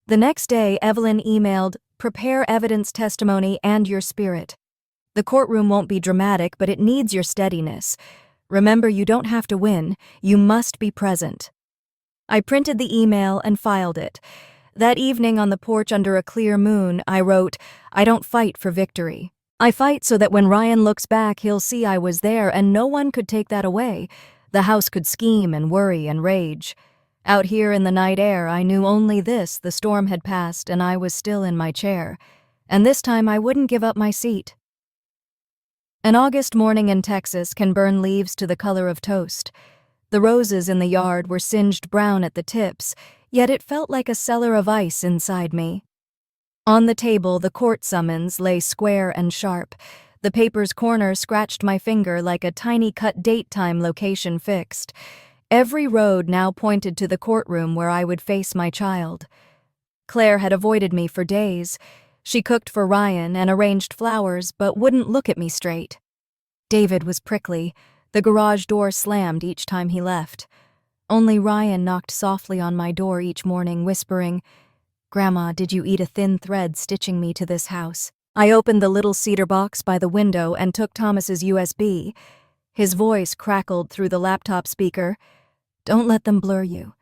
The next day, Evelyn emailed, "Prepare evidence testimony and your spirit. The courtroom won't be dramatic, but it needs your steadiness. Remember, you don't have to win. You must be present." I printed the email and filed it. That evening on the porch under a clear moon, I wrote, "I don't fight for victory. I fight so that when Ryan looks back, he'll see I was there and no one could take that away. The house could scheme and worry and rage. Out here in the night air, I knew only this: the storm had passed and I was still in my chair. And this time I wouldn't give up my seat. An August morning in Texas can burn leaves to the color of toast. The roses in the yard were singed brown at the tips, yet it felt like a cellar of ice inside me. On the table, the court summons lay square and sharp. The paper's corner scratched my finger like a tiny cut date time location fixed. Every road now pointed to the courtroom where I would face my child. Claire had avoided me for days. She cooked for Ryan and arranged flowers, but wouldn't look at me straight. David was prickly. The garage door slammed each time he left. Only Ryan knocked softly on my door each morning, whispering, "Grandma, did you eat a thin thread stitching me to this house?" I opened the little cedar box by the window and took Thomas's USB. His voice crackled through the laptop speaker. "Don't let them blur you.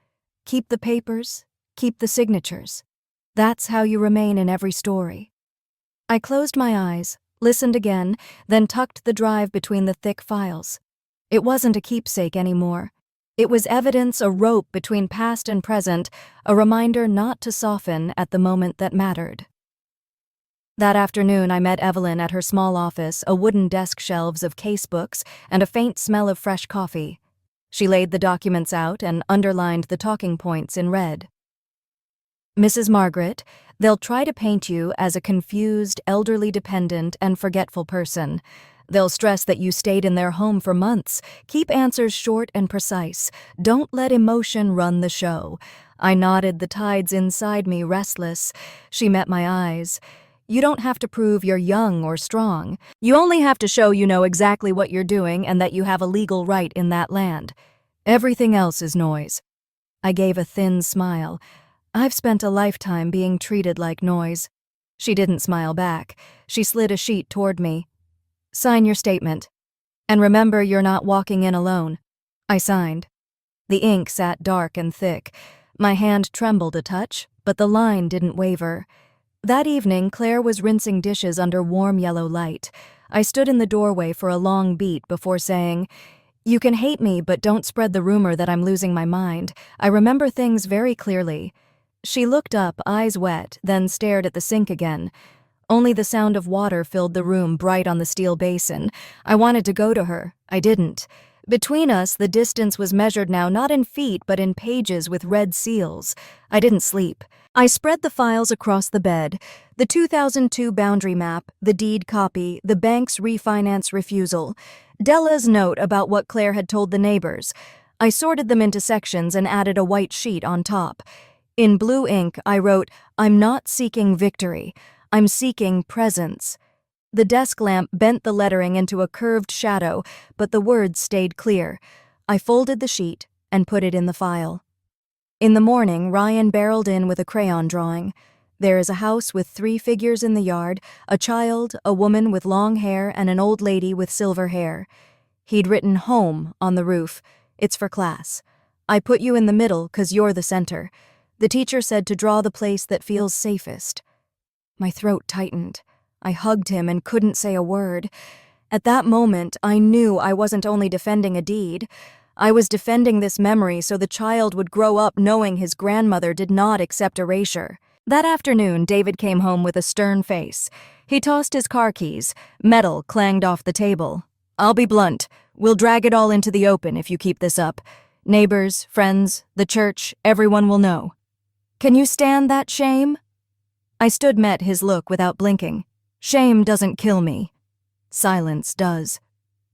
Keep the papers, keep the signatures. That's how you remain in every story." I closed my eyes, listened again, then tucked the drive between the thick files. It wasn't a keepsake anymore. It was evidence, a rope between past and present, a reminder not to soften at the moment that mattered. That afternoon, I met Evelyn at her small office, a wooden desk shelves of case books, and a faint smell of fresh coffee. She laid the documents out and underlined the talking points in red. "Mrs. Margaret, they'll try to paint you as a confused, elderly dependent and forgetful person. They'll stress that you stayed in their home for months. Keep answers short and precise. Don't let emotion run the show." I nodded, the tides inside me restless. She met my eyes. "You don't have to prove you're young or strong. You only have to show you know exactly what you're doing and that you have a legal right in that land. Everything else is noise." I gave a thin smile. I've spent a lifetime being treated like noise. She didn't smile back. She slid a sheet toward me. "Sign your statement. And remember, you're not walking in alone." I signed. The ink sat dark and thick. My hand trembled a touch, but the line didn't waver. That evening, Claire was rinsing dishes under warm yellow light. I stood in the doorway for a long beat before saying, "You can hate me, but don't spread the rumor that I'm losing my mind. I remember things very clearly." She looked up, eyes wet, then stared at the sink again. Only the sound of water filled the room, bright on the steel basin. I wanted to go to her. I didn't. Between us, the distance was measured now not in feet but in pages with red seals. I didn't sleep. I spread the files across the bed. The 2002 boundary map, the deed copy, the bank's refinance refusal, Della's note about what Claire had told the neighbors. I sorted them into sections and added a white sheet on top. In blue ink, I wrote, "I'm not seeking victory. I'm seeking presence." The desk lamp bent the lettering into a curved shadow, but the words stayed clear. I folded the sheet and put it in the file. In the morning, Ryan barreled in with a crayon drawing. There is a house with 3 figures in the yard, a child, a woman with long hair, and an old lady with silver hair. He'd written "home" on the roof. "It's for class. I put you in the middle 'cause you're the center. The teacher said to draw the place that feels safest." My throat tightened. I hugged him and couldn't say a word. At that moment, I knew I wasn't only defending a deed. I was defending this memory so the child would grow up knowing his grandmother did not accept erasure. That afternoon, David came home with a stern face. He tossed his car keys. Metal clanged off the table. "I'll be blunt. We'll drag it all into the open if you keep this up. Neighbors, friends, the church, everyone will know. Can you stand that shame?" I met his look without blinking. "Shame doesn't kill me. Silence does."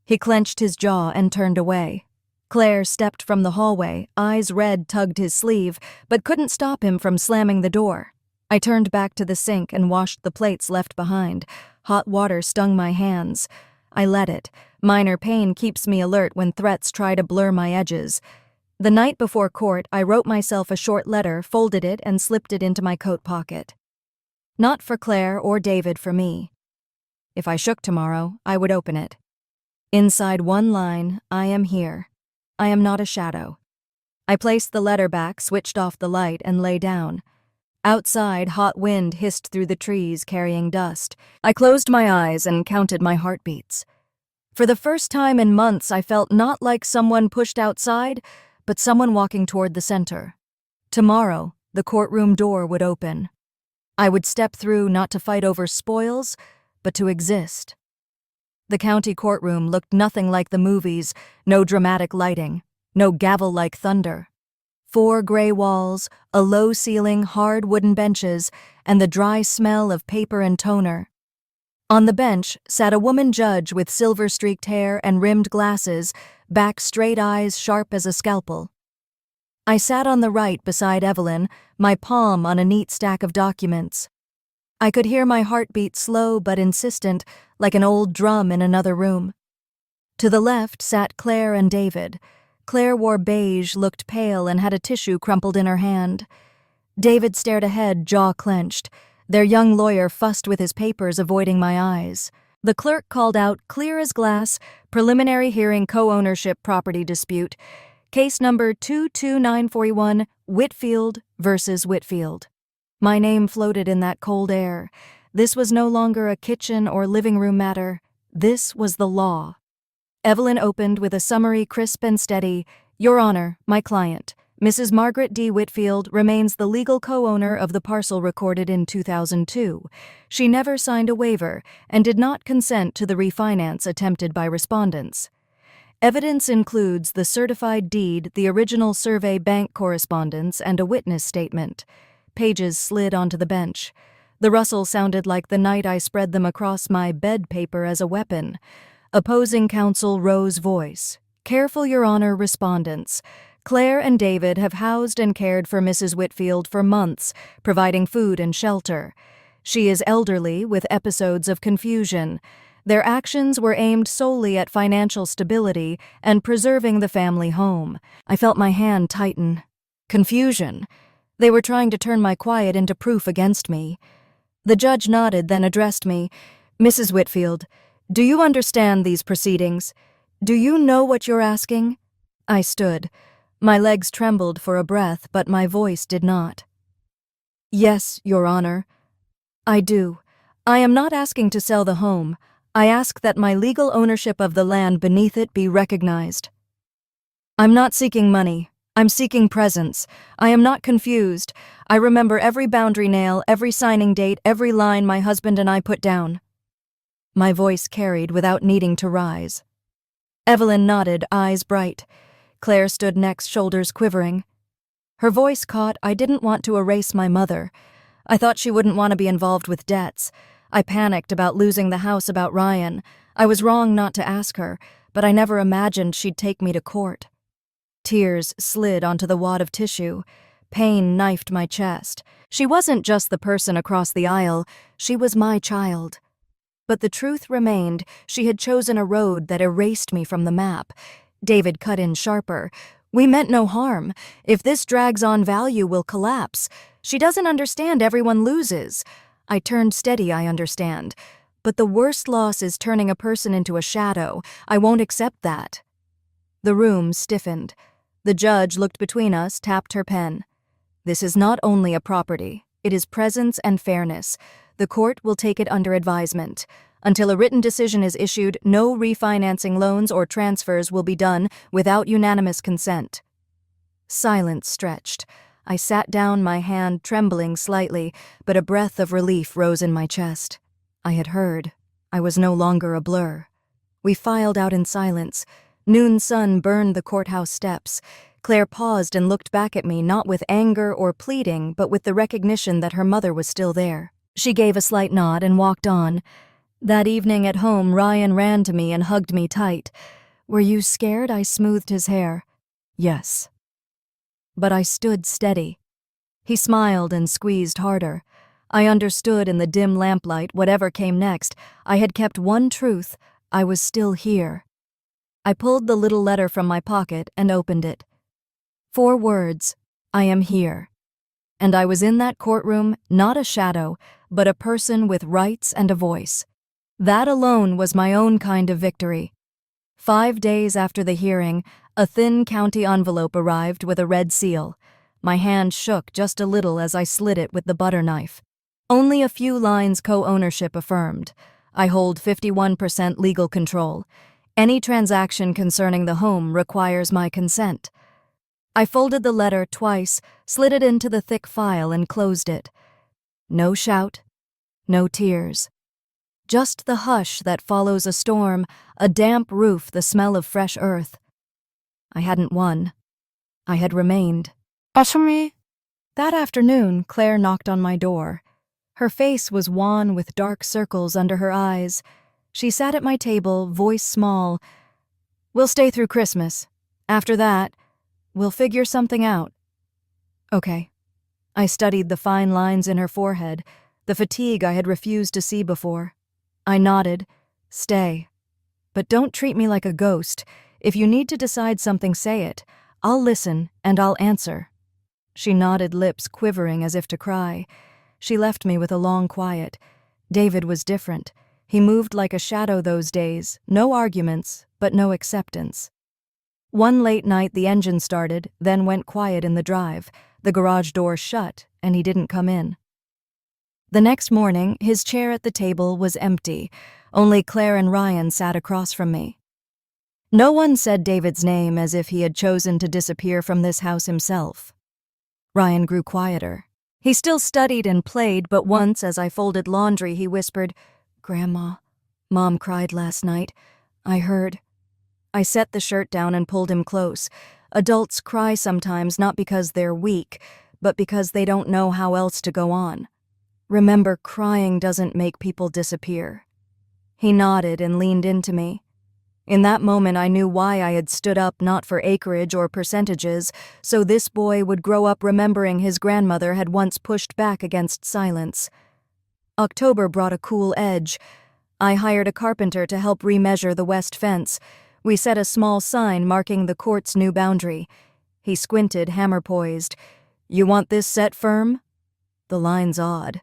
He clenched his jaw and turned away. Claire stepped from the hallway, eyes red, tugged his sleeve, but couldn't stop him from slamming the door. I turned back to the sink and washed the plates left behind. Hot water stung my hands. I let it. Minor pain keeps me alert when threats try to blur my edges. The night before court, I wrote myself a short letter, folded it, and slipped it into my coat pocket. Not for Claire or David, for me. If I shook tomorrow, I would open it. Inside one line, "I am here. I am not a shadow." I placed the letter back, switched off the light, and lay down. Outside, hot wind hissed through the trees, carrying dust. I closed my eyes and counted my heartbeats. For the first time in months, I felt not like someone pushed outside, but someone walking toward the center. Tomorrow, the courtroom door would open. I would step through not to fight over spoils, but to exist. The county courtroom looked nothing like the movies, no dramatic lighting, no gavel-like thunder. 4 gray walls, a low ceiling, hard wooden benches, and the dry smell of paper and toner. On the bench sat a woman judge with silver-streaked hair and rimmed glasses, back straight, eyes sharp as a scalpel. I sat on the right beside Evelyn, my palm on a neat stack of documents. I could hear my heartbeat slow but insistent, like an old drum in another room. To the left sat Claire and David. Claire wore beige, looked pale, and had a tissue crumpled in her hand. David stared ahead, jaw clenched. Their young lawyer fussed with his papers, avoiding my eyes. The clerk called out, clear as glass, preliminary hearing co-ownership property dispute. Case number 22941, Whitfield versus Whitfield. My name floated in that cold air. This was no longer a kitchen or living room matter. This was the law. Evelyn opened with a summary, crisp and steady, Your Honor, my client, Mrs. Margaret D. Whitfield, remains the legal co-owner of the parcel recorded in 2002. She never signed a waiver and did not consent to the refinance attempted by respondents. Evidence includes the certified deed, the original survey bank correspondence, and a witness statement. Pages slid onto the bench. The rustle sounded like the night I spread them across my bed paper as a weapon. Opposing counsel Rose's voice. Careful, Your Honor, respondents. Claire and David have housed and cared for Mrs. Whitfield for months, providing food and shelter. She is elderly with episodes of confusion. Their actions were aimed solely at financial stability and preserving the family home. I felt my hand tighten. Confusion. They were trying to turn my quiet into proof against me. The judge nodded, then addressed me. Mrs. Whitfield, do you understand these proceedings? Do you know what you're asking? I stood. My legs trembled for a breath, but my voice did not. Yes, Your Honor. I do. I am not asking to sell the home. I ask that my legal ownership of the land beneath it be recognized. I'm not seeking money. I'm seeking presence. I am not confused. I remember every boundary nail, every signing date, every line my husband and I put down. My voice carried without needing to rise. Evelyn nodded, eyes bright. Claire stood next, shoulders quivering. Her voice caught. I didn't want to erase my mother. I thought she wouldn't want to be involved with debts. I panicked about losing the house, about Ryan. I was wrong not to ask her, but I never imagined she'd take me to court. Tears slid onto the wad of tissue. Pain knifed my chest. She wasn't just the person across the aisle, she was my child. But the truth remained, she had chosen a road that erased me from the map. David cut in sharper. We meant no harm. If this drags on, value will collapse. She doesn't understand everyone loses. I turned steady, I understand. But the worst loss is turning a person into a shadow. I won't accept that. The room stiffened. The judge looked between us, tapped her pen. This is not only a property. It is presence and fairness. The court will take it under advisement. Until a written decision is issued, no refinancing loans or transfers will be done without unanimous consent. Silence stretched. I sat down, my hand trembling slightly, but a breath of relief rose in my chest. I had heard. I was no longer a blur. We filed out in silence. Noon sun burned the courthouse steps. Claire paused and looked back at me, not with anger or pleading, but with the recognition that her mother was still there. She gave a slight nod and walked on. That evening at home, Ryan ran to me and hugged me tight. Were you scared? I smoothed his hair. Yes. But I stood steady. He smiled and squeezed harder. I understood in the dim lamplight whatever came next. I had kept one truth. I was still here. I pulled the little letter from my pocket and opened it. 4 words. I am here. And I was in that courtroom, not a shadow, but a person with rights and a voice. That alone was my own kind of victory. 5 days after the hearing, a thin county envelope arrived with a red seal. My hand shook just a little as I slid it with the butter knife. Only a few lines co-ownership affirmed. I hold 51% legal control. Any transaction concerning the home requires my consent. I folded the letter twice, slid it into the thick file, and closed it. No shout, no tears. Just the hush that follows a storm, a damp roof, the smell of fresh earth. I hadn't won. I had remained. 아줌이, That afternoon, Claire knocked on my door. Her face was wan with dark circles under her eyes. She sat at my table, voice small. "We'll stay through Christmas. After that, we'll figure something out." Okay. I studied the fine lines in her forehead, the fatigue I had refused to see before. I nodded. "Stay. But don't treat me like a ghost. If you need to decide something, say it. I'll listen, and I'll answer." She nodded, lips quivering as if to cry. She left me with a long quiet. David was different. He moved like a shadow those days, no arguments, but no acceptance. One late night the engine started, then went quiet in the drive. The garage door shut, and he didn't come in. The next morning, his chair at the table was empty. Only Claire and Ryan sat across from me. No one said David's name, as if he had chosen to disappear from this house himself. Ryan grew quieter. He still studied and played, but once, as I folded laundry, he whispered, "Grandma, Mom cried last night. I heard." I set the shirt down and pulled him close. Adults cry sometimes not because they're weak, but because they don't know how else to go on. Remember, crying doesn't make people disappear. He nodded and leaned into me. In that moment I knew why I had stood up, not for acreage or percentages, so this boy would grow up remembering his grandmother had once pushed back against silence. October brought a cool edge. I hired a carpenter to help remeasure the west fence. We set a small sign marking the court's new boundary. He squinted, hammer poised. "You want this set firm?" "The line's odd."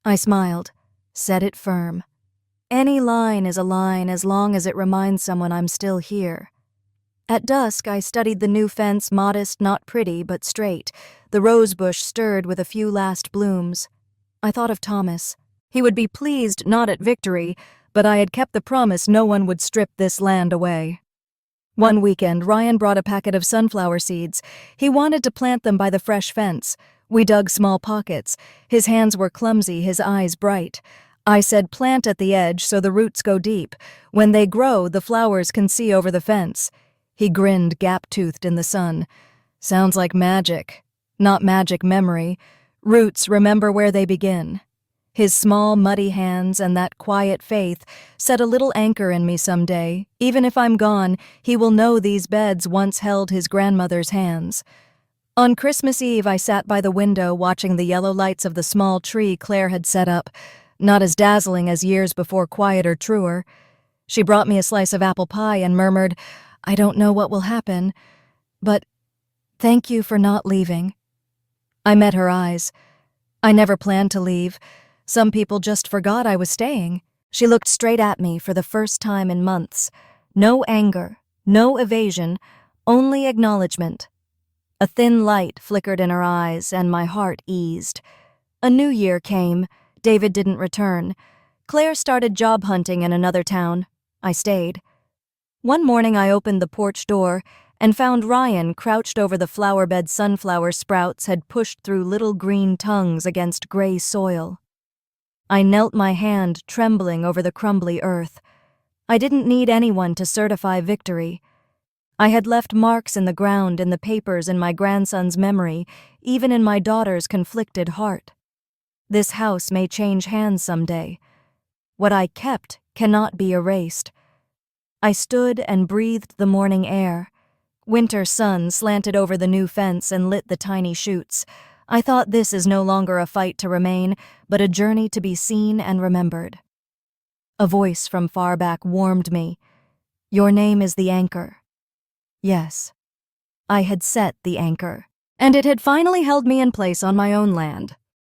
I smiled. "Set it firm. Any line is a line as long as it reminds someone I'm still here." At dusk, I studied the new fence, modest, not pretty, but straight. The rose bush stirred with a few last blooms. I thought of Thomas. He would be pleased not at victory, but I had kept the promise no one would strip this land away. One weekend, Ryan brought a packet of sunflower seeds. He wanted to plant them by the fresh fence. We dug small pockets. His hands were clumsy, his eyes bright. I said, "Plant at the edge so the roots go deep. When they grow, the flowers can see over the fence." He grinned, gap-toothed in the sun. "Sounds like magic. Not magic memory. Roots remember where they begin." His small, muddy hands and that quiet faith set a little anchor in me someday. Even if I'm gone, he will know these beds once held his grandmother's hands. On Christmas Eve, I sat by the window watching the yellow lights of the small tree Claire had set up. Not as dazzling as years before, quieter, truer. She brought me a slice of apple pie and murmured, "I don't know what will happen, but thank you for not leaving." I met her eyes. I never planned to leave. Some people just forgot I was staying. She looked straight at me for the first time in months. No anger, no evasion, only acknowledgement. A thin light flickered in her eyes, and my heart eased. A new year came. David didn't return. Claire started job hunting in another town. I stayed. One morning I opened the porch door and found Ryan crouched over the flower-bed. Sunflower sprouts had pushed through little green tongues against gray soil. I knelt, my hand trembling over the crumbly earth. I didn't need anyone to certify victory. I had left marks in the ground, in the papers, in my grandson's memory, even in my daughter's conflicted heart. This house may change hands someday. What I kept cannot be erased. I stood and breathed the morning air. Winter sun slanted over the new fence and lit the tiny shoots. I thought, this is no longer a fight to remain, but a journey to be seen and remembered. A voice from far back warmed me. "Your name is the anchor." Yes, I had set the anchor, and it had finally held me in place on my own land.